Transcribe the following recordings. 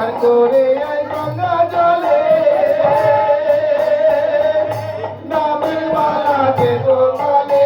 চার করে গঙ্গা জলে নামের মালা দেব গলে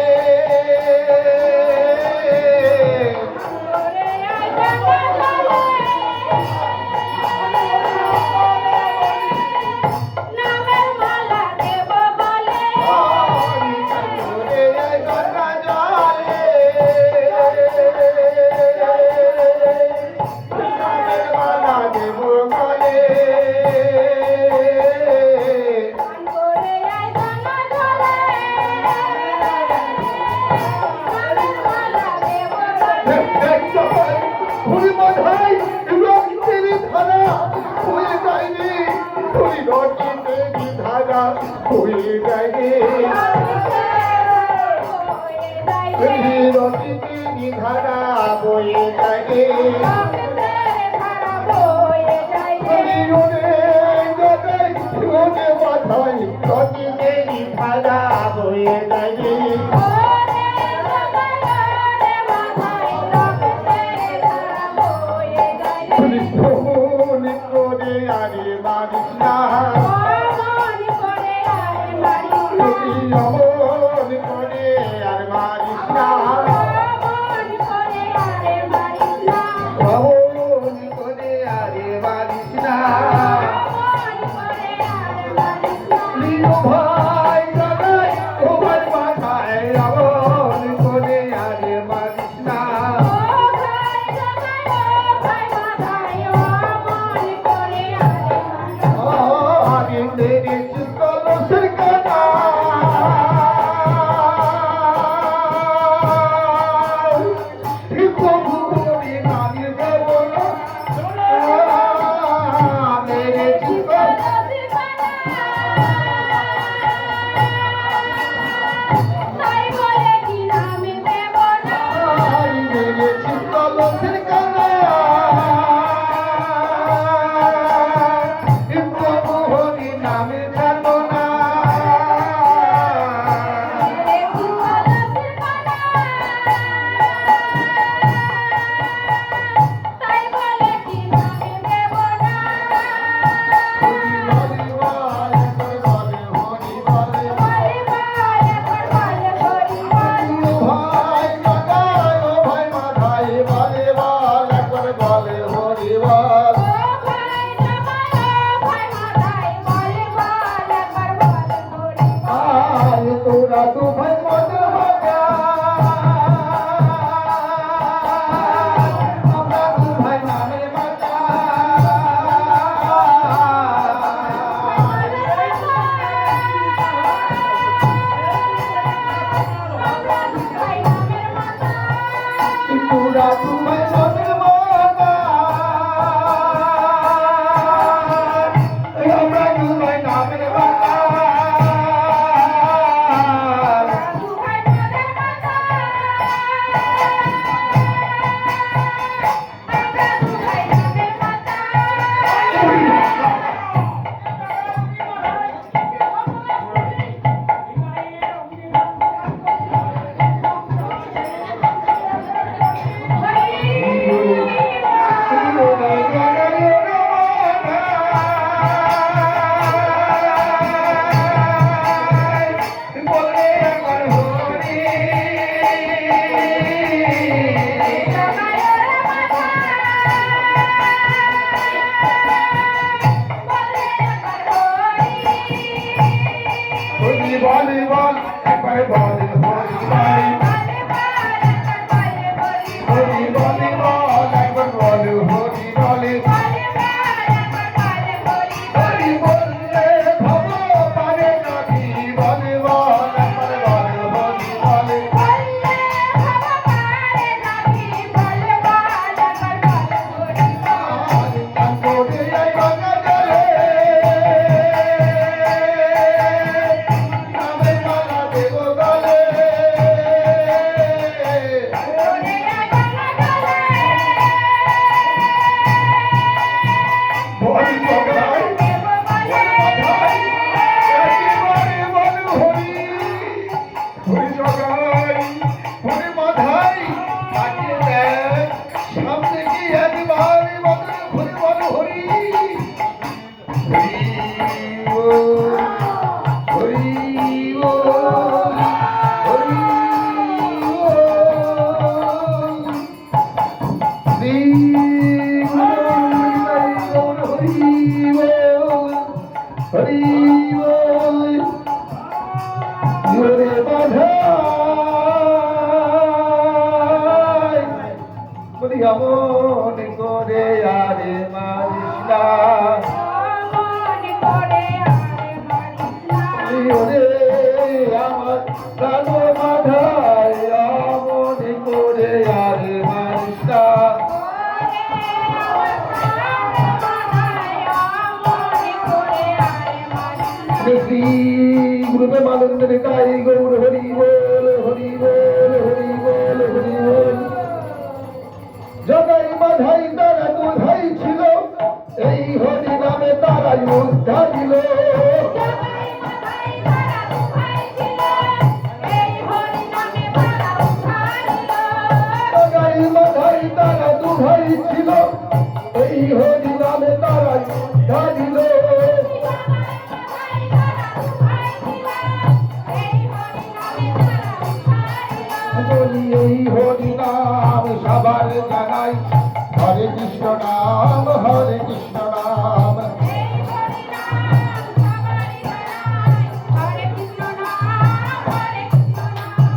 হয়ে যায় ধারা বয়ে যায় মাথায় রতিদেরই ধারা বয়ে যায় করে আরে মারিস না অমন করে আর মারিস না হরি বল ওরে বাধাই বলি আমন করে আরে মারিস না ওরে আমার প্রাণ বাধাই আমন করে আরে মারিস না শ্রী গুরুপে মানন্দ নিতাই গৌর হরি বল হরি বল হরি বল হরি বল জগাই বাধাই তারা দুধাই ছিল এই হরি নামে তারা উদ্ধা দিল জগাই বাধাই তারা দুধাই ছিল এই হরি নামে তারা উদ্ধা দিল বলি এই হরি নাম সবার জানাই হরে কৃষ্ণ নাম হরে কৃষ্ণ নাম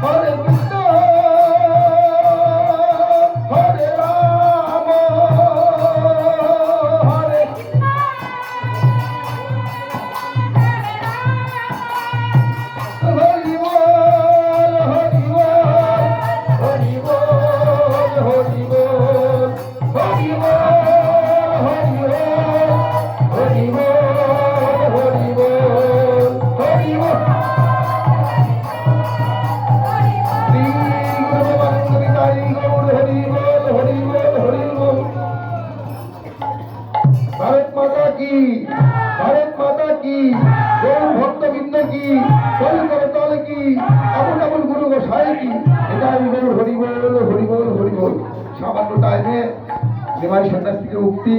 হরে কৃষ্ণ হরে রাম হরে হরি বল হরি বল হরি বল হরি বল হরি বল হরি বল হরি বল হরি বল শ্রী গুরু বাঙ্গি তাই গৌর হরি বল হরি বল হরি বল ভারত মাতা কি ভারত মাতা কি গৌর ভক্তবৃন্দ কি কলকরতল কি আবুল আবুল গুরু গোসাই কি এটাই গৌর হরি বল হরি বল হরি বল সামান্য টাইমে নিমাই সন্ন্যাস থেকে উক্তি